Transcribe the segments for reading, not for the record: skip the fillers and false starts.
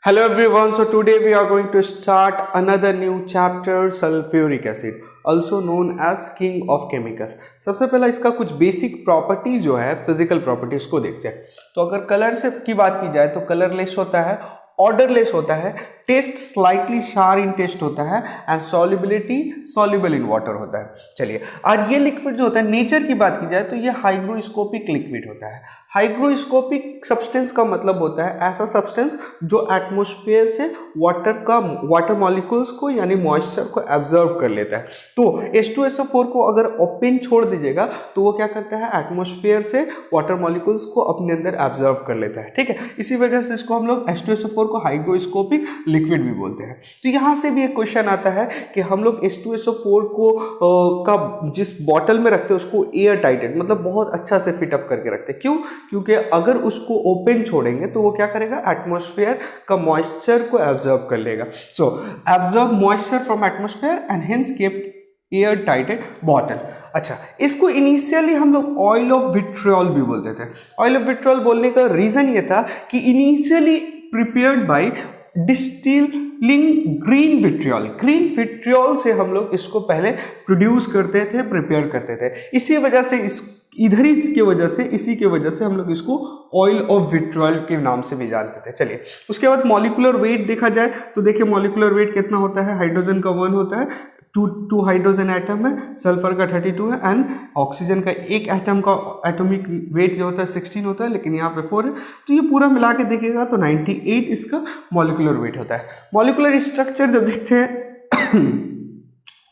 Hello everyone, so today we are going to start another new chapter sulfuric acid, also known as king of chemical. सबसे पहला इसका कुछ basic property जो है physical properties को देखते हैं। तो अगर कलर से की बात की जाए तो कलरलेस होता है, ऑर्डरलेस होता है, टेस्ट स्लाइटली शार इन टेस्ट होता है and solubility soluble in water होता है। चलिए, और ये लिक्विड जो होता है नेचर की बात की जाए तो ये हाइग्रोस्कोपिक लिक्विड होता है। हाइग्रोस्कोपिक सब्सटेंस का मतलब होता है ऐसा सब्सटेंस जो एटमॉस्फेयर से वाटर मॉलिक्यूल्स को यानी मॉइस्चर को एब्जॉर्ब कर लेता है। तो H2SO4 को अगर ओपन छोड़ दीजिएगा तो वो क्या करता है, एटमॉस्फेयर से वाटर मॉलिक्यूल्स को अपने अंदर एब्जॉर्ब कर लेता है। ठीक है, इसी वजह से इसको हम लोग H2SO4 को हाइग्रोस्कोपिक लिक्विड भी बोलते हैं। तो यहाँ से भी एक क्वेश्चन आता है कि हम लोग H2SO4 को का जिस बॉटल में रखते हैं उसको एयर टाइटेड मतलब बहुत अच्छा से फिटअप करके रखते हैं। क्यों? क्योंकि अगर उसको ओपन छोड़ेंगे तो वो क्या करेगा, एटमॉस्फेयर का मॉइस्चर को एब्जॉर्ब कर लेगा। So absorb moisture from atmosphere and hence kept air tighted bottle. अच्छा, इसको इनिशियली हम लोग ऑयल ऑफ विट्रियोल भी बोलते थे। ऑयल ऑफ विट्रियोल बोलने का रीजन ये था कि initially prepared by distilling green vitriol. Green vitriol से हम लोग इसको पहले प्रोड्यूस करते थे, प्रिपेयर करते थे। इसी वजह से इसी की वजह से हम लोग इसको ऑयल ऑफ विट्रियोल के नाम से भी जानते थे। चलिए, उसके बाद मॉलिक्यूलर वेट देखा जाए तो देखिए मॉलिक्यूलर वेट कितना होता है। हाइड्रोजन का 1 होता है, टू हाइड्रोजन एटम है, सल्फर का 32 है एंड ऑक्सीजन का एक एटम का एटॉमिक वेट जो होता है 16 होता है, लेकिन यहाँ पे 4 है। तो ये पूरा मिला के देखिएगा तो 98 इसका मॉलिक्यूलर वेट होता है। मॉलिक्यूलर स्ट्रक्चर जब देखते हैं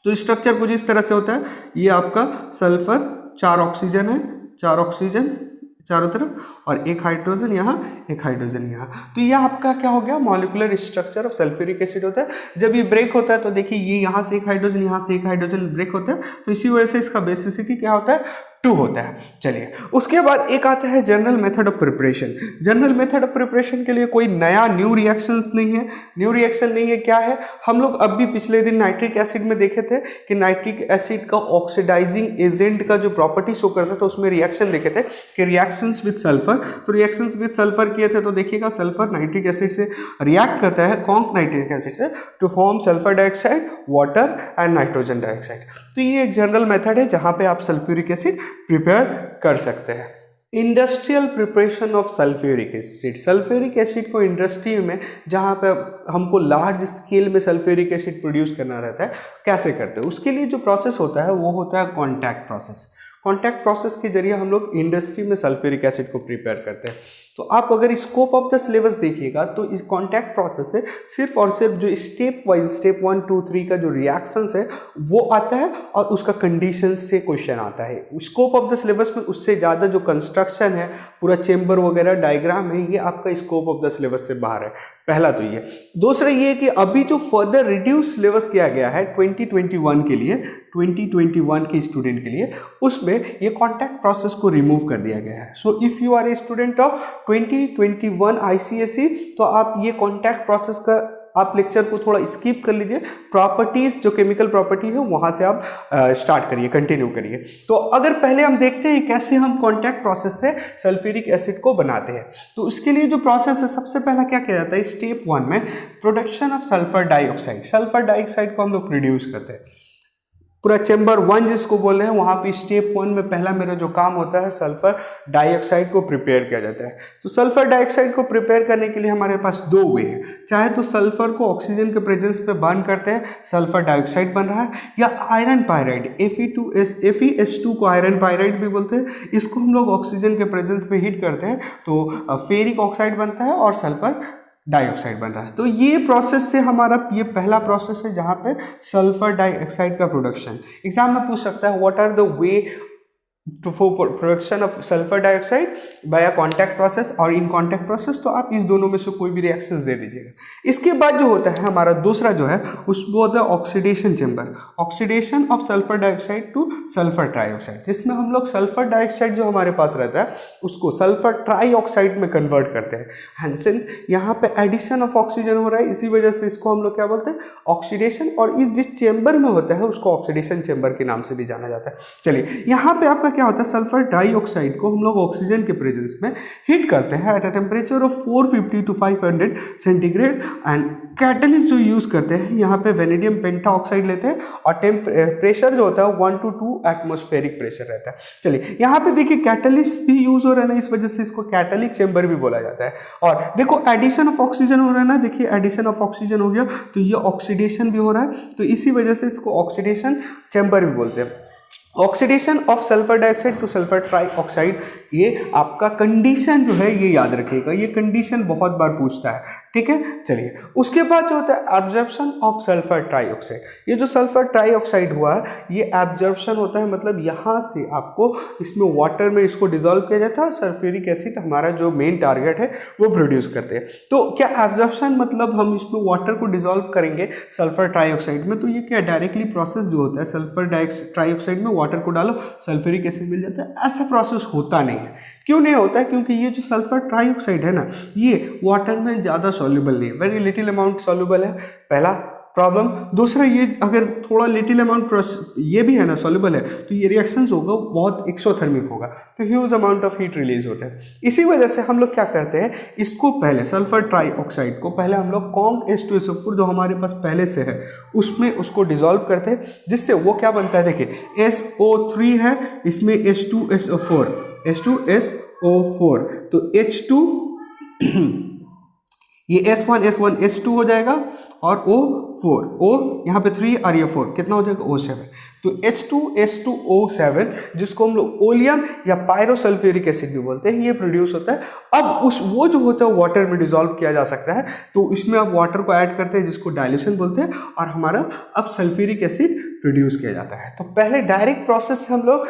तो स्ट्रक्चर कुछ इस तरह से होता है। ये आपका सल्फर, 4 ऑक्सीजन है, 4 ऑक्सीजन चारों तरफ और एक हाइड्रोजन यहाँ, एक हाइड्रोजन यहाँ। तो ये आपका क्या हो गया, molecular structure of sulphuric acid होता है। जब ये ब्रेक होता है तो देखिए ये यहाँ से एक हाइड्रोजन, यहाँ से एक हाइड्रोजन ब्रेक होता है, तो इसी वजह से इसका बेसिसिटी क्या होता है, 2 होता है। चलिए, उसके बाद एक आता है general method of preparation. General method of preparation के लिए कोई नया न्यू रिएक्शंस नहीं है, न्यू रिएक्शन नहीं है। क्या है, हम लोग अब भी पिछले दिन नाइट्रिक एसिड में देखे थे कि नाइट्रिक एसिड का ऑक्सीडाइजिंग एजेंट का जो प्रॉपर्टी शो करता था उसमें रिएक्शन देखे थे कि रिएक्शंस विद सल्फर। तो रिएक्शंस विद सल्फर किए थे तो देखिएगा सल्फर नाइट्रिक एसिड से रिएक्ट करता है कॉन्क नाइट्रिक एसिड से to form sulphur dioxide, water and nitrogen dioxide. तो ये एक जनरल मेथड है जहाँ पे आप सल्फ्यूरिक एसिड प्रिपेयर कर सकते हैं। Industrial preparation of sulphuric acid. Sulphuric acid को इंडस्ट्री में जहाँ पे हमको लार्ज स्केल में सल्फ्यूरिक एसिड प्रोड्यूस करना रहता है, कैसे करते हैं, उसके लिए जो प्रोसेस होता है वो होता है कॉन्टैक्ट प्रोसेस। कॉन्टैक्ट प्रोसेस के जरिए हम लोग इंडस्ट्री में सल्फ्यूरिक एसिड को प्रिपेयर करते हैं। तो आप अगर स्कोप ऑफ द सिलेबस देखिएगा तो इस कॉन्टैक्ट प्रोसेस से सिर्फ और सिर्फ जो स्टेप वाइज स्टेप 1, 2, 3 का जो रिएक्शंस है वो आता है और उसका कंडीशन से क्वेश्चन आता है। स्कोप ऑफ द सिलेबस में उससे ज़्यादा जो कंस्ट्रक्शन है, पूरा चेम्बर वगैरह डायग्राम है, ये आपका स्कोप ऑफ द सिलेबस से बाहर है। पहला तो ये। दूसरा ये कि अभी जो फर्दर रिड्यूस सिलेबस किया गया है 2021 के लिए, 2021 के स्टूडेंट के लिए, उसमें ये कॉन्टैक्ट प्रोसेस को रिमूव कर दिया गया है। So if you are a student of 2021 ICSE तो आप ये कॉन्टैक्ट प्रोसेस का आप लेक्चर को थोड़ा स्किप कर लीजिए। प्रॉपर्टीज जो केमिकल प्रॉपर्टी है वहां से आप स्टार्ट करिए, कंटिन्यू करिए। तो अगर पहले हम देखते हैं कैसे हम कॉन्टैक्ट प्रोसेस से सल्फ्यूरिक एसिड को बनाते हैं, तो इसके लिए जो प्रोसेस है सबसे पहला क्या किया जाता है, स्टेप 1 में production of sulphur dioxide. Sulphur dioxide को हम लोग प्रोड्यूस करते हैं। पूरा चैम्बर 1 जिसको बोल रहे हैं वहाँ पे स्टेप 1 में पहला मेरा जो काम होता है सल्फर डाइऑक्साइड को प्रिपेयर किया जाता है। तो सल्फर डाइऑक्साइड को प्रिपेयर करने के लिए हमारे पास 2 वे हैं। चाहे तो सल्फर को ऑक्सीजन के प्रेजेंस पे बर्न करते हैं, सल्फर डाइऑक्साइड बन रहा है, या आयरन पायराइड FeS2 को आयरन पायराइड भी बोलते हैं। इसको हम लोग ऑक्सीजन के प्रेजेंस में हीट करते हैं तो फेरिक ऑक्साइड बनता है और सल्फर डाइऑक्साइड बन रहा है। तो ये प्रोसेस से हमारा ये पहला प्रोसेस है जहाँ पे सल्फर डाइऑक्साइड का प्रोडक्शन। एग्जाम में पूछ सकता है what are the way for production of sulphur dioxide by a contact process और इन कॉन्टैक्ट प्रोसेस। तो आप इस दोनों में से कोई भी रिएक्शंस दे दीजिएगा। इसके बाद जो होता है हमारा दूसरा जो है वो होता है oxidation chamber, oxidation of sulphur dioxide two sulphur trioxide, जिसमें हम लोग सल्फर डाइऑक्साइड जो हमारे पास रहता है उसको सल्फर ट्राइऑक्साइड में कन्वर्ट करते हैं। हैंसेंस यहाँ पे एडिशन ऑफ ऑक्सीजन हो रहा है, इसी वजह से इसको हम लोग क्या बोलते हैं, ऑक्सीडेशन। और इस जिस चेंबर में होता है उसको ऑक्सीडेशन चेंबर के नाम से भी जाना जाता है। चलिए, यहाँ पे आपका क्या होता है, सल्फर डाइऑक्साइड को हम लोग ऑक्सीजन के प्रेजेंस में हीट करते हैं at a temperature of 450 to 500 centigrade. And catalyst जो यूज़ करते हैं यहाँ पे वेनेडियम पेंटाऑक्साइड लेते हैं और प्रेशर जो होता है 1 to 2 एटमॉस्फेरिक प्रेशर रहता है। चलिए यहाँ पे देखिए कैटलिस्ट भी यूज़ हो रहा है ना, इस वजह से इसको कैटलिक चेंबर भी बोला जाता है। और देखो एडिशन ऑफ ऑक्सीजन हो रहा है ना, देखिए एडिशन ऑफ ऑक्सीजन हो गया तो ये ऑक्सीडेशन भी हो रहा है, तो इसी वजह से इसको ऑक्सीडेशन चेंबर भी बोलते हैं। Oxidation of sulphur dioxide two sulphur trioxide, ये आपका कंडीशन जो है ये याद रखिएगा, ये कंडीशन बहुत बार पूछता है, ठीक है। चलिए उसके बाद जो होता है एब्जॉर्प्शन ऑफ सल्फर ट्राइऑक्साइड। ये जो सल्फर ट्राइऑक्साइड हुआ है ये एब्जॉर्प्शन होता है, मतलब यहाँ से आपको इसमें वाटर में इसको डिसॉल्व किया जाता है और सल्फ्यूरिक एसिड हमारा जो मेन टारगेट है वो प्रोड्यूस करते हैं। तो क्या एब्जॉर्प्शन मतलब हम इसमें वाटर को डिसॉल्व करेंगे सल्फर ट्राइऑक्साइड में, तो ये क्या डायरेक्टली प्रोसेस जो होता है सल्फर ट्राइऑक्साइड में वाटर को डालो सल्फ्यूरिक एसिड मिल जाता है, ऐसा प्रोसेस होता नहीं है। क्यों नहीं होता है, क्योंकि ये जो सल्फर ट्राइऑक्साइड है ना ये वाटर में ज़्यादा सॉल्युबल नहीं है, वेरी लिटिल अमाउंट सॉल्युबल है, पहला प्रॉब्लम। दूसरा ये अगर थोड़ा लिटिल अमाउंट ये भी है ना सॉल्युबल है तो ये रिएक्शंस होगा बहुत एक्सोथर्मिक होगा, तो huge amount of heat release होता है। इसी वजह से हम लोग क्या करते हैं, इसको पहले सल्फर ट्राइऑक्साइड को पहले हम लोग कॉन्क H2SO4 जो हमारे पास पहले से है उसमें उसको डिसॉल्व करते हैं, जिससे वो क्या बनता है, देखिए SO3 है, इसमें H2SO4 तो H2 ये S1 S2 हो जाएगा और O4 O यहाँ पे 3 और ये 4 कितना हो जाएगा O7, तो H2S2O7 जिसको हम लोग ओलियम या पायरोसल्फ्यूरिक एसिड भी बोलते हैं, ये प्रोड्यूस होता है। अब वो जो होता है वाटर में डिसॉल्व किया जा सकता है, तो इसमें आप वाटर को ऐड करते हैं जिसको डाइल्यूशन बोलते हैं और हमारा अब सल्फ्यूरिक एसिड प्रोड्यूस किया जाता है। तो पहले डायरेक्ट प्रोसेस से हम लोग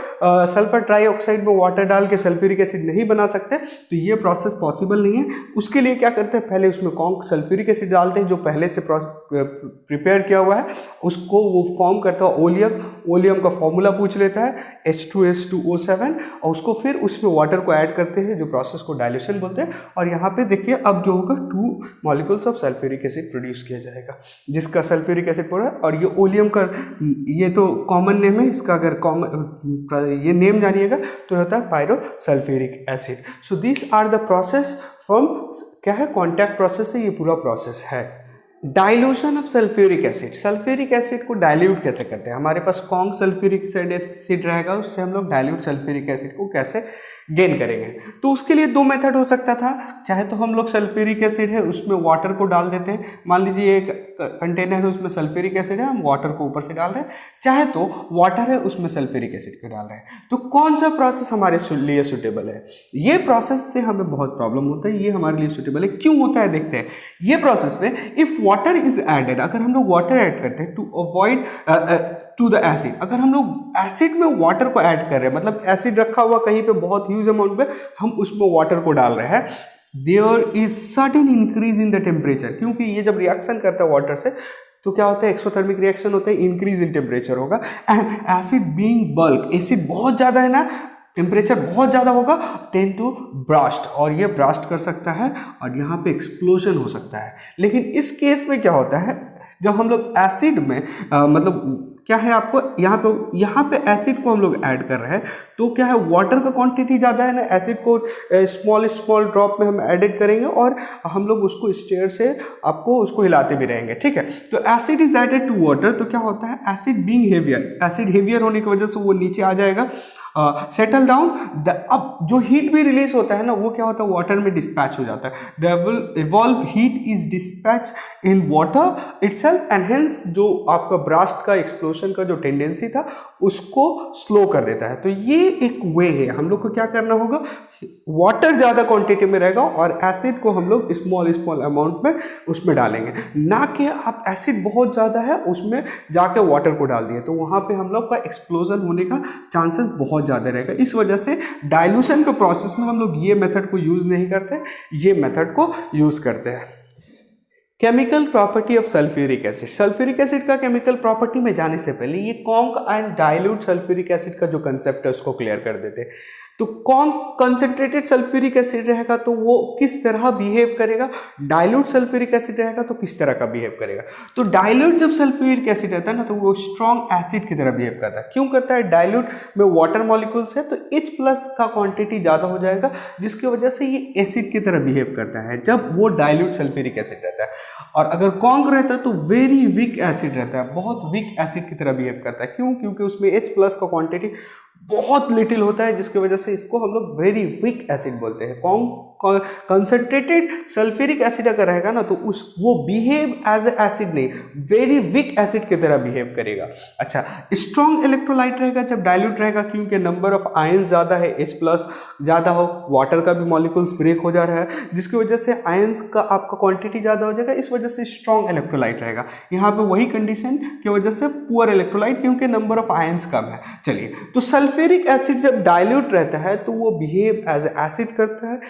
सल्फर ट्राइऑक्साइड में वाटर डाल के सल्फ्यूरिक एसिड नहीं बना सकते, तो ये प्रोसेस पॉसिबल नहीं है। उसके लिए क्या करते हैं, पहले उसमें कॉन्क सल्फ्यूरिक एसिड डालते हैं जो पहले से प्रिपेयर किया हुआ है, उसको वो फॉर्म करता है ओलियम का फॉर्मूला पूछ लेता है H2S2O7 और उसको फिर उसमें वाटर को ऐड करते हैं जो प्रोसेस को डाइल्यूशन बोलते हैं। और यहाँ पे देखिए अब जो होगा 2 molecules of sulphuric acid produce किया जाएगा जिसका सल्फ्यूरिक एसिड पूरा, और ये ओलियम का ये तो कॉमन नेम है इसका, अगर कॉमन ये नेम जानिएगा तो होता है pyrosulphuric acid. So this are the process from क्या है कॉन्टैक्ट प्रोसेस से ये पूरा प्रोसेस है। Dilution of sulphuric acid, sulphuric acid को डाइल्यूट कैसे करते हैं, हमारे पास कॉन्क सल्फ्यूरिक एसिड रहेगा, उससे हम लोग डाइल्यूट सल्फ्यूरिक एसिड को कैसे गेन करेंगे। तो उसके लिए 2 मेथड हो सकता था, चाहे तो हम लोग सल्फ्यूरिक एसिड है उसमें वाटर को डाल देते हैं, मान लीजिए एक कंटेनर है उसमें सल्फ्यूरिक एसिड है, हम वाटर को ऊपर से डाल रहे हैं, चाहे तो वाटर है उसमें सल्फ्यूरिक एसिड को डाल रहे हैं। तो कौन सा प्रोसेस हमारे लिए सुटेबल है, ये प्रोसेस से हमें बहुत प्रॉब्लम होता है, ये हमारे लिए सुटेबल है क्यों होता है देखते हैं। ये प्रोसेस में इफ वाटर इज एडेड, अगर हम लोग वाटर ऐड करते हैं to avoid to the acid, अगर हम लोग एसिड में वाटर को ऐड कर रहे हैं, मतलब एसिड रखा हुआ कहीं पे बहुत ह्यूज अमाउंट में, हम उसमें वाटर को डाल रहे हैं, there is sudden increase in the temperature, क्योंकि ये जब रिएक्शन करता है वाटर से तो क्या होता है एक्सोथर्मिक रिएक्शन होता है, इंक्रीज इन टेम्परेचर होगा। And acid being bulk, acid बहुत ज़्यादा है ना, टेम्परेचर बहुत ज़्यादा होगा, टेंड टू ब्रास्ट, और ये ब्रास्ट कर सकता है और यहाँ पे एक्सप्लोजन हो सकता है। लेकिन इस केस में क्या होता है, जब हम लोग एसिड में मतलब क्या है आपको यहाँ पे एसिड को हम लोग ऐड कर रहे हैं, तो क्या है वाटर का क्वांटिटी ज़्यादा है ना, एसिड को स्मॉल ड्रॉप में हम एडिट करेंगे और हम लोग उसको स्टेयर से आपको उसको हिलाते भी रहेंगे, ठीक है। तो acid is added to water, तो क्या होता है acid being heavier, acid heavier होने की वजह से वो नीचे आ जाएगा, सेटल डाउन। अब जो हीट भी रिलीज होता है ना वो क्या होता है वाटर में डिस्पैच हो जाता है, the evolve heat is dispatch in water itself and hence जो आपका ब्रास्ट का एक्सप्लोजन का जो टेंडेंसी था उसको स्लो कर देता है। तो ये एक वे है, हम लोग को क्या करना होगा, वाटर ज़्यादा क्वांटिटी में रहेगा और एसिड को हम लोग स्मॉल अमाउंट में उसमें डालेंगे, ना कि आप एसिड बहुत ज़्यादा है उसमें जाके वाटर को डाल दिए, तो वहाँ पे हम लोग का एक्सप्लोजन होने का चांसेस बहुत ज़्यादा रहेगा। इस वजह से डाइल्यूशन के प्रोसेस में हम लोग ये मेथड को यूज़ नहीं करते, ये मेथड को यूज़ करते हैं। Chemical property of sulphuric acid, sulphuric acid का केमिकल प्रॉपर्टी में जाने से पहले ये conc and dilute sulphuric acid का जो कंसेप्ट है उसको क्लियर कर देते हैं। तो कौन कंसंट्रेटेड सल्फ्यूरिक एसिड रहेगा तो वो किस तरह बिहेव करेगा, डाइल्यूट सल्फ्यूरिक एसिड रहेगा तो किस तरह का बिहेव करेगा। तो डाइल्यूट जब सल्फ्यूरिक एसिड रहता है ना तो वो स्ट्रॉन्ग एसिड की तरह बिहेव करता है। क्यों करता है, डाइल्यूट में वाटर मॉलिक्यूल्स है तो H+ का क्वांटिटी ज़्यादा हो जाएगा, जिसकी वजह से ये एसिड की तरह बिहेव करता है जब वो डाइल्यूट सल्फ्यूरिक एसिड रहता है। और अगर कॉन्क रहता है तो वेरी वीक एसिड रहता है, बहुत वीक एसिड की तरह बिहेव करता है। क्यों, क्योंकि उसमें H+ का क्वांटिटी बहुत लिटिल होता है, जिसकी वजह से इसको हम लोग वेरी वीक एसिड बोलते हैं। कंसंट्रेटेड सल्फ्यूरिक एसिड अगर रहेगा ना तो वो बिहेव एज ए एसिड नहीं, वेरी वीक एसिड की तरह बिहेव करेगा। अच्छा, स्ट्रॉन्ग इलेक्ट्रोलाइट रहेगा जब डाइल्यूट रहेगा, क्योंकि नंबर ऑफ आयंस ज़्यादा है, H+ ज़्यादा हो, वाटर का भी मॉलिक्यूल्स ब्रेक हो जा रहा है, जिसकी वजह से आयंस का आपका क्वांटिटी ज़्यादा हो जाएगा, इस वजह से स्ट्रॉन्ग इलेक्ट्रोलाइट रहेगा। यहाँ पे वही कंडीशन की वजह से पुअर इलेक्ट्रोलाइट, क्योंकि नंबर ऑफ आयंस कम है। चलिए, तो सल्फ्यूरिक एसिड जब डाइल्यूट रहता है तो वो बिहेव एज ए एसिड करता है,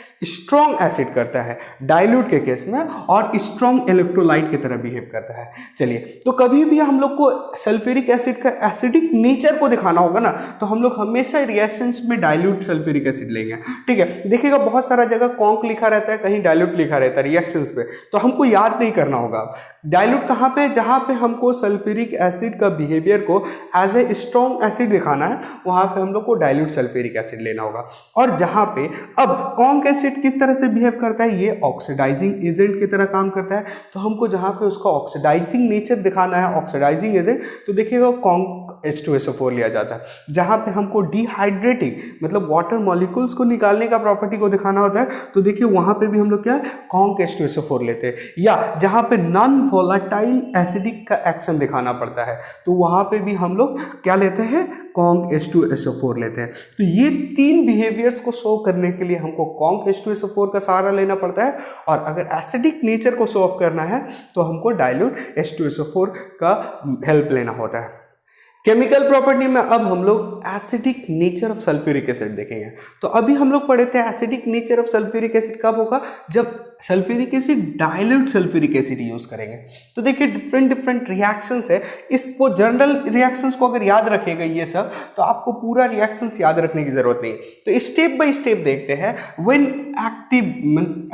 स्ट्रॉन्ग एसिड करता है डाइल्यूट के केस में, और स्ट्रॉन्ग इलेक्ट्रोलाइट की तरह बिहेव करता है। चलिए, तो कभी भी हम लोग को सल्फ्यूरिक एसिड का एसिडिक नेचर को दिखाना होगा ना तो हम लोग हमेशा रिएक्शंस में डाइल्यूट सल्फ्यूरिक एसिड लेंगे। ठीक है, देखिएगा बहुत सारा जगह कॉन्क लिखा रहता है, कहीं डाइल्यूट लिखा रहता है रिएक्शंस पे, तो हमको याद नहीं करना होगा डाइल्यूट कहाँ पे, जहाँ पे हमको सल्फ्यूरिक एसिड का बिहेवियर को एज ए स्ट्रॉन्ग एसिड दिखाना है वहाँ पे हम लोग को डाइल्यूट सल्फ्यूरिक एसिड लेना होगा। और जहाँ पे अब कॉन्क एसिड किस तरह से बिहेव करता है, ये ऑक्सीडाइजिंग एजेंट की तरह काम करता है, तो हमको जहाँ पे उसका ऑक्सीडाइजिंग नेचर दिखाना है, ऑक्सीडाइजिंग एजेंट, तो देखिएगा कॉन्क H2SO4 लिया जाता है। जहाँ पे हमको डिहाइड्रेटिंग मतलब वाटर मॉलिक्यूल्स को निकालने का प्रॉपर्टी को दिखाना होता है तो देखिए वहाँ पे भी हम लोग क्या है, कॉन्क H2SO4 लेते हैं। या जहाँ पे नॉन वोलेटाइल एसिडिक का एक्शन दिखाना पड़ता है तो वहाँ पे भी हम लोग क्या लेते हैं, कॉन्क H2SO4 लेते हैं। तो ये तीन बिहेवियर्स को शो करने के लिए हमको कॉन्क H2SO4 का सहारा लेना पड़ता है, और अगर एसिडिक नेचर को शो ऑफ करना है तो हमको डाइल्यूट H2SO4 का हेल्प लेना होता है। केमिकल प्रॉपर्टी में अब हम लोग acidic nature of sulphuric acid देखेंगे। तो अभी हम लोग पढ़े थे acidic nature of sulphuric acid कब होगा, जब sulphuric acid dilute sulphuric acid use करेंगे। तो देखिए डिफरेंट रिएक्शंस है, इसको जनरल रिएक्शंस को अगर याद रखेगा ये सब तो आपको पूरा रिएक्शंस याद रखने की जरूरत नहीं। तो स्टेप बाय स्टेप देखते हैं। व्हेन एक्टिव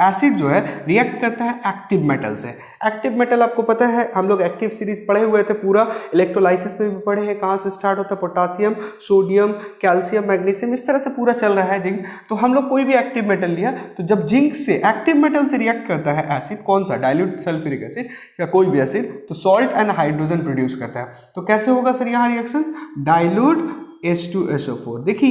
एसिड जो है रिएक्ट करता है एक्टिव मेटल से। एक्टिव मेटल आपको पता है, हम लोग एक्टिव सीरीज पढ़े हुए थे, पूरा इलेक्ट्रोलाइसिस में भी पढ़े हैं, कहाँ से स्टार्ट होता है, पोटासियम, सोडियम, कैल्शियम, मैग्नीशियम, इस तरह से पूरा चल रहा है जिंक। तो हम लोग कोई भी एक्टिव मेटल लिया तो जब जिंक से एक्टिव मेटल से रिएक्ट करता है एसिड, कौन सा, डाइल्यूट सल्फ्यूरिक एसिड या कोई भी एसिड, तो सॉल्ट एंड हाइड्रोजन प्रोड्यूस करता है। तो कैसे होगा सर यहाँ रिएक्शन, डाइल्यूट H2SO4। देखिए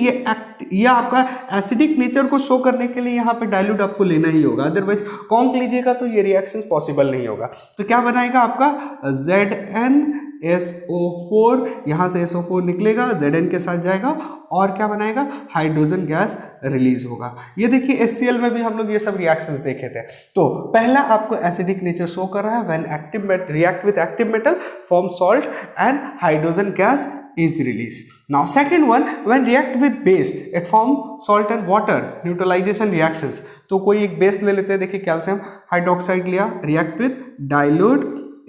ये आपका एसिडिक नेचर को शो करने के लिए यहाँ पे डाइल्यूट आपको लेना ही होगा, अदरवाइज कॉन्क लीजिएगा तो ये रिएक्शंस पॉसिबल नहीं होगा। तो क्या बनाएगा आपका ZnSO4, यहाँ से SO4 निकलेगा, Zn के साथ जाएगा और क्या बनाएगा, हाइड्रोजन गैस रिलीज होगा। ये देखिए HCl में भी हम लोग ये सब रिएक्शंस देखे थे। तो पहला आपको एसिडिक नेचर शो कर रहा है, when active react with active metal form salt and hydrogen gas is released. Now second one, when react with base it form salt and water neutralization reactions। तो कोई एक बेस ले लेते हैं, देखिए कैल्शियम हाइड्रोक्साइड लिया, रिएक्ट विथ डाइल्यूट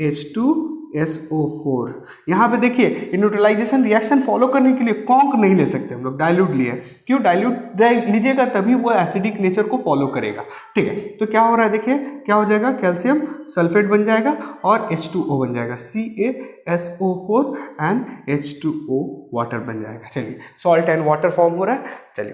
H2SO4। यहाँ पे देखिए न्यूट्रलाइजेशन रिएक्शन फॉलो करने के लिए कॉन्क नहीं ले सकते हम लोग, डाइल्यूट लिए। क्यों, डाइल्यूट लीजिएगा तभी वो एसिडिक नेचर को फॉलो करेगा। ठीक है, तो क्या हो रहा है, देखिए क्या हो जाएगा, कैल्शियम सल्फेट बन जाएगा और H2O बन जाएगा, CaSO4 एंड H2O वाटर बन जाएगा। चलिए सॉल्ट एंड वाटर फॉर्म हो रहा है। चलिए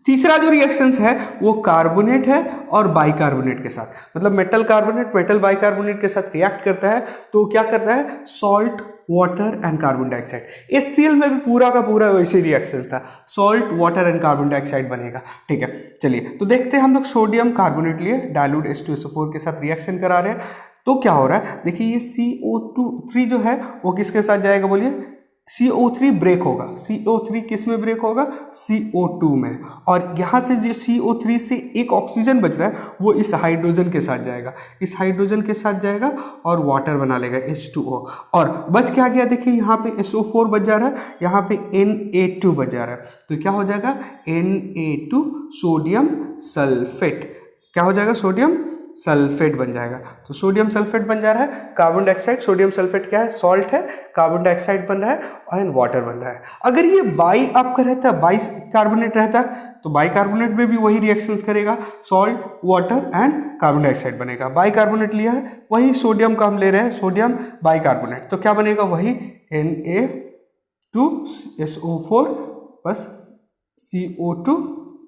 तीसरा जो रिएक्शंस है वो कार्बोनेट है और बाइकार्बोनेट के साथ, मतलब मेटल कार्बोनेट मेटल बाइकार्बोनेट के साथ रिएक्ट करता है। तो क्या करता है, salt water and carbon dioxide. HCl में भी पूरा का पूरा वैसे रिएक्शंस था, salt water and carbon dioxide बनेगा। ठीक है, चलिए तो देखते हैं हम लोग सोडियम कार्बोनेट लिए, डाइल्यूट H2SO4 के साथ रिएक्शन करा रहे हैं। तो क्या हो रहा है, देखिए ये CO2 जो है वो किसके साथ जाएगा, बोलिए, CO3 ब्रेक होगा। CO3 किस में ब्रेक होगा, CO2 में। और यहाँ से जो CO3 से एक ऑक्सीजन बच रहा है वो इस हाइड्रोजन के साथ जाएगा, इस हाइड्रोजन के साथ जाएगा और वाटर बना लेगा H2O। और बच क्या गया, देखिए यहाँ पे SO4 बच जा रहा है, यहाँ पे Na2 बच जा रहा है। तो क्या हो जाएगा, Na2 सोडियम सल्फेट, क्या हो जाएगा, सोडियम सल्फेट बन जाएगा। तो सोडियम सल्फेट बन जा रहा है, कार्बन डाइऑक्साइड, सोडियम सल्फेट क्या है, सॉल्ट है, कार्बन डाइऑक्साइड बन रहा है एंड वाटर बन रहा है। अगर ये बाई आपका रहता है, बाई कार्बोनेट रहता है, तो बाई कार्बोनेट में भी वही रिएक्शंस करेगा, salt, water and carbon dioxide बनेगा। बाई कार्बोनेट लिया है, वही सोडियम का हम ले रहे हैं, सोडियम बाई कार्बोनेट, तो क्या बनेगा, वही Na2SO4 बस CO2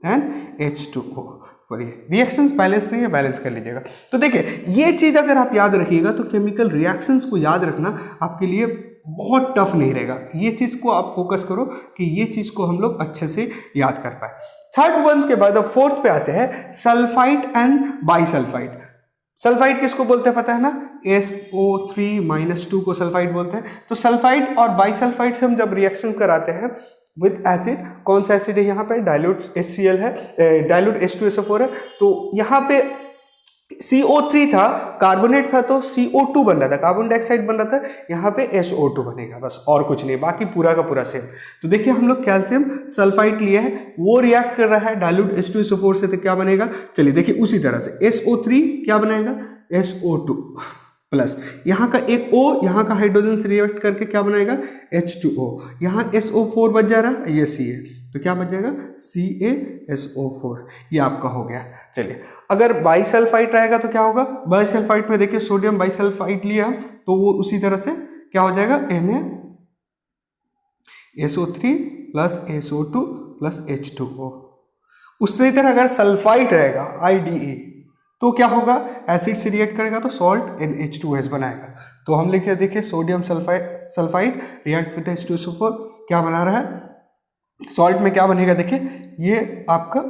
एंड H2O। बोलिए रिएक्शंस बैलेंस नहीं है, बैलेंस कर लीजिएगा। तो देखिए ये चीज अगर आप याद रखिएगा तो केमिकल रिएक्शंस को याद रखना आपके लिए बहुत टफ नहीं रहेगा। ये चीज को आप फोकस करो कि ये चीज को हम लोग अच्छे से याद कर पाए। थर्ड वन के बाद अब फोर्थ पे आते हैं, सल्फाइड एंड बाइसल्फाइड। सल्फाइड किसको बोलते हैं पता है ना, SO3-2 को सल्फाइड बोलते हैं। तो सल्फाइड और बाइसल्फाइड से हम जब रिएक्शन कराते हैं विद एसिड, कौन सा एसिड है यहाँ पे, डाइल्यूट HCl है, डाइल्यूट H2SO4 है, तो यहाँ पे CO3 था, कार्बोनेट था, तो CO2 बन रहा था, कार्बन डाइऑक्साइड बन रहा था, यहाँ पे SO2 बनेगा, बस और कुछ नहीं, बाकी पूरा का पूरा सेम। तो देखिए हम लोग कैल्शियम सल्फाइड लिया है, वो रिएक्ट कर रहा है डाइल्यूट H2SO4 से, तो क्या बनेगा, चलिए देखिए उसी तरह से SO3 क्या बनाएगा, SO2 प्लस यहाँ का एक O, यहाँ का हाइड्रोजन से रिएक्ट करके क्या बनाएगा, H2O, यहाँ SO4 बच जा रहा है, ये Ca, तो क्या बच जाएगा, CaSO4, ये आपका हो गया। चलिए अगर बाइसल्फाइड रहेगा तो क्या होगा, बाइसल्फाइड में देखिए सोडियम बाइसल्फाइड लिया तो वो उसी तरह से क्या हो जाएगा, NaSO3 plus SO2 plus H2O। उसी तरह अगर सल्फाइड रहेगा IDA तो क्या होगा, एसिड से रिएक्ट करेगा तो सॉल्ट NH2S बनाएगा। तो हम लिखे देखिए sodium sulphide react with H2SO4 क्या बना रहा है, सॉल्ट में क्या बनेगा, देखिए ये आपका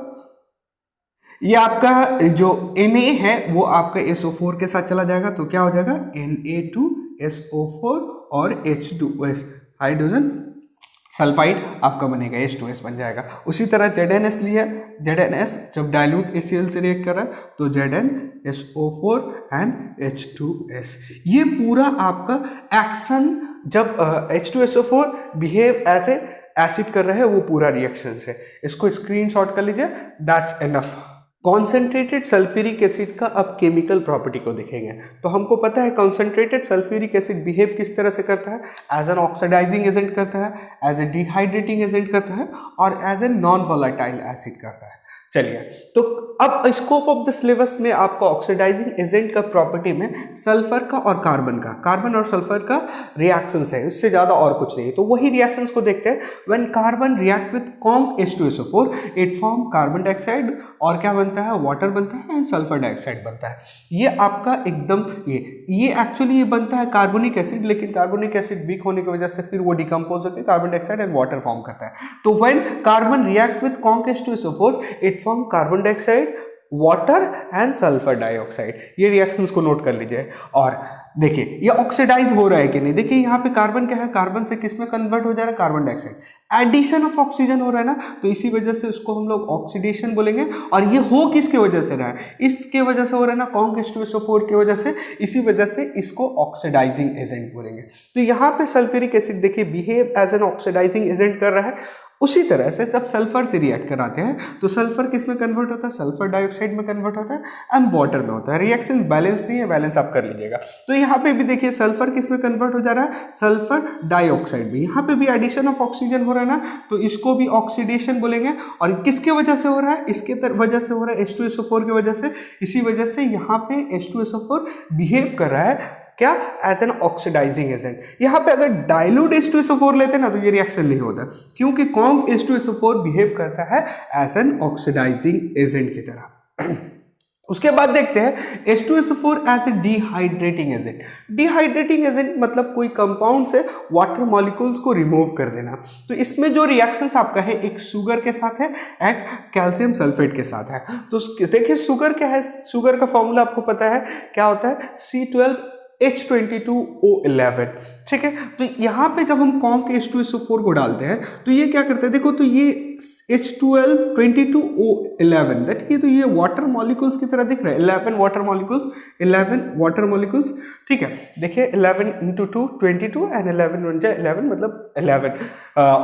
जो Na है वो आपका SO4 के साथ चला जाएगा, तो क्या हो जाएगा Na2SO4 और H2S, हाइड्रोजन सल्फाइड आपका बनेगा, H2S बन जाएगा। उसी तरह ZnS लिया, ZnS जब डाइल्यूट HCl से रिएक्ट कर रहा है तो ZnSO4 एंड H2S। ये पूरा आपका एक्शन जब H2SO4 बिहेव एज ए एसिड कर रहा है वो पूरा रिएक्शन है, इसको स्क्रीनशॉट कर लीजिए, that's enough. Concentrated sulphuric acid का अब केमिकल प्रॉपर्टी को देखेंगे। तो हमको पता है कॉन्सेंट्रेटेड सल्फ्यूरिक एसिड बिहेव किस तरह से करता है, एज एन ऑक्सीडाइजिंग एजेंट करता है, एज ए डिहाइड्रेटिंग एजेंट करता है और as a non volatile acid करता है। चलिए तो अब स्कोप ऑफ द सिलेबस में आपका ऑक्सीडाइजिंग एजेंट का प्रॉपर्टी में सल्फर का और कार्बन और सल्फर का रिएक्शंस है, इससे ज़्यादा और कुछ नहीं। तो वही रिएक्शंस को देखते हैं। When carbon react with comp H2SO4 it form carbon dioxide और क्या बनता है, वाटर बनता है एंड सल्फर डाइऑक्साइड बनता है। ये आपका एकदम ये एक्चुअली ये बनता है कार्बोनिक एसिड, लेकिन कार्बोनिक एसिड वीक होने की वजह से फिर वो डिकम्पोज होकर carbon dioxide and water form करता है। तो when carbon react with comp H2SO4 it form carbon dioxide, water and sulphur dioxide. ये रिएक्शंस को नोट कर लीजिए। और देखिए ये ऑक्सीडाइज हो रहा है कि नहीं, देखिए यहाँ पे कार्बन क्या है, कार्बन से किस में कन्वर्ट हो जा रहा है, carbon dioxide, addition of oxygen हो रहा है ना, तो इसी वजह से उसको हम लोग ऑक्सीडेशन बोलेंगे। और ये हो किसके वजह से रहा है, इसके वजह से हो रहा है ना, कॉन्क H2SO4 की वजह से, इसी वजह से इसको ऑक्सीडाइजिंग एजेंट बोलेंगे। तो यहाँ पे सल्फ्यूरिक एसिड देखिए behave as an oxidising agent कर रहा है। उसी तरह से जब सल्फर से रिएक्ट कराते हैं तो सल्फर किस में कन्वर्ट होता है, सल्फर डाइऑक्साइड में कन्वर्ट होता है एंड वाटर में होता है। रिएक्शन बैलेंस नहीं है, बैलेंस आप कर लीजिएगा। तो यहाँ पे भी देखिए सल्फर किस में कन्वर्ट हो जा रहा है, सल्फर डाइऑक्साइड में। यहाँ पे भी एडिशन ऑफ ऑक्सीजन हो रहा है ना, तो इसको भी ऑक्सीडेशन बोलेंगे। और किसके वजह से हो रहा है, इसके वजह से हो रहा है H2SO4 की वजह से। इसी वजह से यहाँ पे H2SO4 बिहेव कर रहा है क्या, एज एन ऑक्सीडाइजिंग एजेंट। यहाँ पे अगर डाइल्यूट H2SO4 लेते ना तो ये रिएक्शन नहीं होता, क्योंकि कॉम्प H2SO4 बिहेव करता है एज एन ऑक्सीडाइजिंग एजेंट की तरह। उसके बाद देखते हैं H2SO4 as a dehydrating agent. Dehydrating agent मतलब कोई कंपाउंड से वाटर मॉलिक्यूल्स को रिमूव कर देना। तो इसमें जो रिएक्शंस आपका है, एक शुगर के साथ है, एक कैल्शियम सल्फेट के साथ है। तो देखिए शुगर क्या है, शुगर का फॉर्मूला आपको पता है क्या होता है, C12H22O11, ठीक है। तो यहाँ पे जब हम कॉन्क H2SO4 को डालते हैं तो ये क्या करते हैं, देखो तो ये H2L22O11, दैट ये तो ये वाटर मॉलिक्यूल्स की तरह दिख रहा है, 11 वाटर मॉलिक्यूल्स, 11 वाटर मॉलिक्यूल्स, ठीक है। देखिए 11 × 2 22 एंड 11 बन जाए 11, मतलब 11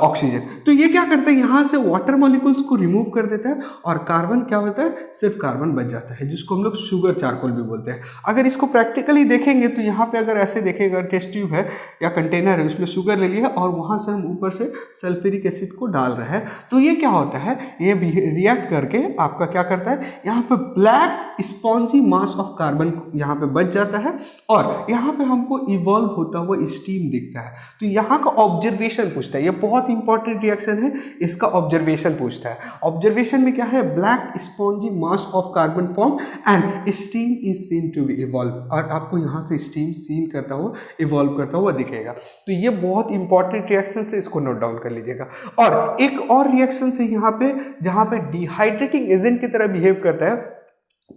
ऑक्सीजन। तो ये क्या करता है, यहाँ से वाटर मॉलिक्यूल्स को रिमूव कर देता है और कार्बन क्या होता है, सिर्फ कार्बन बच जाता है, जिसको हम लोग शुगर चारकोल भी बोलते हैं। अगर इसको प्रैक्टिकली देखेंगे तो यहाँ पे अगर ऐसे देखेगा, टेस्ट ट्यूब है या कंटेनर है, उसमें शुगर ले लिया और वहाँ से हम ऊपर से सल्फ्यूरिक एसिड को डाल रहे हैं, तो ये क्या होता है, ये रिएक्ट करके आपका क्या करता है, यहाँ पे black spongy mass of carbon यहाँ पे बच जाता है और यहाँ पे हमको इवॉल्व होता हुआ स्टीम दिखता है। तो यहाँ का ऑब्जर्वेशन पूछता है, ये बहुत इंपॉर्टेंट रिएक्शन है, इसका ऑब्जर्वेशन पूछता है। ऑब्जर्वेशन में क्या है, black spongy mass of carbon form and steam is seen to be evolve, और आपको यहाँ से स्टीम सीन करता हुआ इवॉल्व करता हुआ दिखेगा। तो ये बहुत इंपॉर्टेंट रिएक्शन है, इसको नोट डाउन कर लीजिएगा। और एक और रिएक्शन है यहाँ पे, जहाँ पे डिहाइड्रेटिंग एजेंट की तरह बिहेव करता है,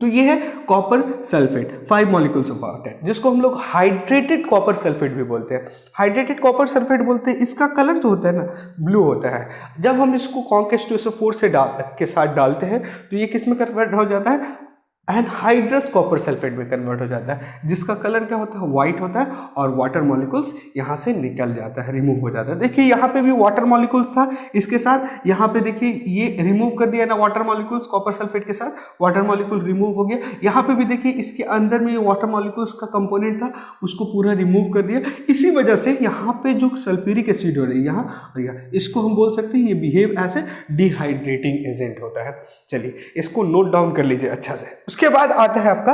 तो ये है copper sulphate, 5 molecules of water, जिसको हम लोग हाइड्रेटेड कॉपर सल्फेट भी बोलते हैं। हाइड्रेटेड कॉपर सल्फेट बोलते हैं, इसका कलर जो होता है ना ब्लू होता है। जब हम इसको कॉन्क H2SO4 के साथ डालते हैं तो ये किस में कन्वर्ट हो जाता है, एनहाइड्रस कॉपर सल्फेट में कन्वर्ट हो जाता है, जिसका कलर क्या होता है, व्हाइट होता है और वाटर मॉलिक्यूल्स यहाँ से निकल जाता है, रिमूव हो जाता है। देखिए यहाँ पे भी वाटर मॉलिक्यूल्स था, इसके साथ यहाँ पे देखिए ये रिमूव कर दिया ना वाटर मॉलिक्यूल्स, कॉपर सल्फेट के साथ वाटर मॉलिक्यूल रिमूव हो गया। यहाँ पे भी देखिए इसके अंदर में ये वाटर मॉलिक्यूल्स का कंपोनेंट था, उसको पूरा रिमूव कर दिया। इसी वजह से यहाँ पे जो सल्फ्यूरिक एसिड हो रही है यहाँ और यहाँ, इसको हम बोल सकते हैं ये behave as a dehydrating agent होता है। चलिए इसको नोट डाउन कर लीजिए अच्छा से। उसके बाद आता है आपका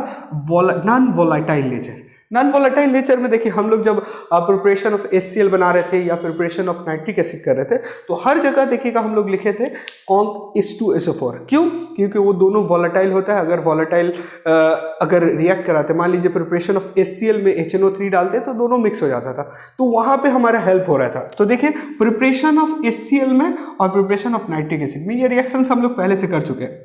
non volatile nature. Non volatile nature में देखिए हम लोग जब प्रिपरेशन ऑफ HCl बना रहे थे या प्रिपरेशन ऑफ नाइट्रिक एसिड कर रहे थे, तो हर जगह देखिएगा हम लोग लिखे थे कॉन्क H2SO4। क्यों? क्योंकि वो दोनों वोलेटाइल होता है। अगर वोलेटाइल अगर रिएक्ट कराते, मान लीजिए प्रिपरेशन ऑफ HCl में HNO3 डालते तो दोनों मिक्स हो जाता था, तो वहाँ पे हमारा हेल्प हो रहा था। तो देखिए प्रिपरेशन ऑफ HCl में और प्रिपरेशन ऑफ नाइट्रिक एसिड में ये रिएक्शन हम लोग पहले से कर चुके हैं।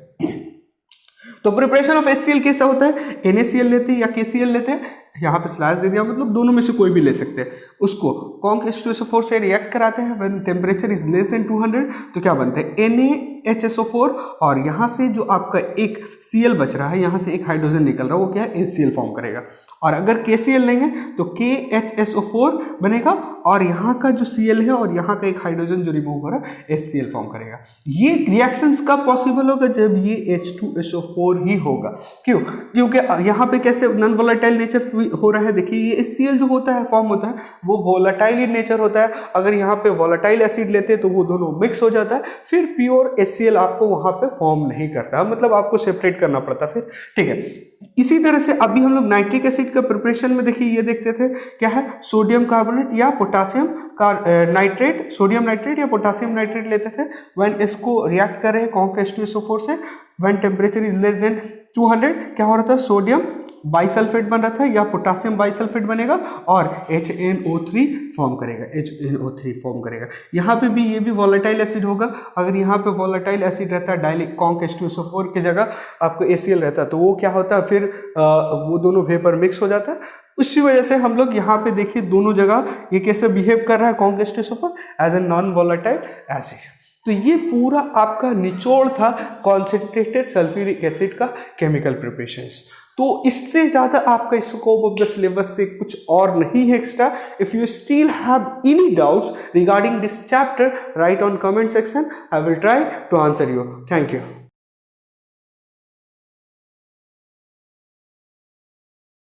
तो प्रिपरेशन ऑफ HCl कैसा होता है, NaCl लेते हैं या KCl लेते हैं, यहाँ पे स्लैश दे दिया, मतलब दोनों में से कोई भी ले सकते हैं। उसको कॉन्क H2SO4 से रिएक्ट कराते हैं, when temperature is less than 200, तो क्या बनता है NaHSO4, और यहाँ से जो आपका एक Cl बच रहा है, यहाँ से एक हाइड्रोजन निकल रहा है, वो क्या है HCl फॉर्म करेगा। और अगर KCl लेंगे तो KHSO4 बनेगा, और यहाँ का जो Cl है और यहाँ का एक हाइड्रोजन जो रिमूव हो रहा है HCl फॉर्म करेगा। ये रिएक्शंस कब पॉसिबल होगा, जब ये H2SO4 ही होगा। क्यों? क्योंकि यहाँ पे कैसे नॉन वोलेटाइल नेचर हो रहा है। देखिए ये HCl जो होता है फॉर्म होता है वो वोलेटाइल इन नेचर होता है। अगर यहाँ पे वोलेटाइल एसिड लेते हैं तो वो दोनों मिक्स हो जाता है, फिर प्योर HCl आपको वहाँ पे फॉर्म नहीं करता, मतलब आपको सेपरेट करना पड़ता फिर, ठीक है। इसी तरह से अभी हम लोग नाइट्रिक एसिड का प्रिपरेशन में देखिए ये देखते थे क्या है, सोडियम कार्बोनेट या पोटासियम नाइट्रेट, सोडियम नाइट्रेट या पोटासियम नाइट्रेट लेते थे। व्हेन इसको रिएक्ट कर रहे हैं कॉन्क H2SO4 से, when temperature is less than 200, क्या हो रहा था, सोडियम बाइसल्फेट बन रहा था या पोटासियम बाइसल्फेट बनेगा और HNO3 फॉर्म करेगा, HNO3 फॉर्म करेगा। यहाँ पे भी ये भी वोलेटाइल एसिड होगा। अगर यहाँ पे वोलेटाइल एसिड रहता है डायरेक्ट कॉन्क H2SO4 की जगह आपको HCl रहता है, तो वो क्या होता है, फिर वो दोनों वेपर मिक्स हो जाता है। उसी वजह से हम लोग यहाँ पे देखिए दोनों जगह ये कैसे बिहेव कर रहा है conc H2SO4 as a non volatile acid. तो ये पूरा आपका निचोड़ था कॉन्सेंट्रेटेड सल्फ्यूरिक एसिड का केमिकल प्रिपरेशंस। तो इससे ज़्यादा आपका स्कोप ऑफ द सिलेबस से कुछ और नहीं है extra. If you still have any doubts regarding this chapter, write on comment section, I will try to answer you. Thank you.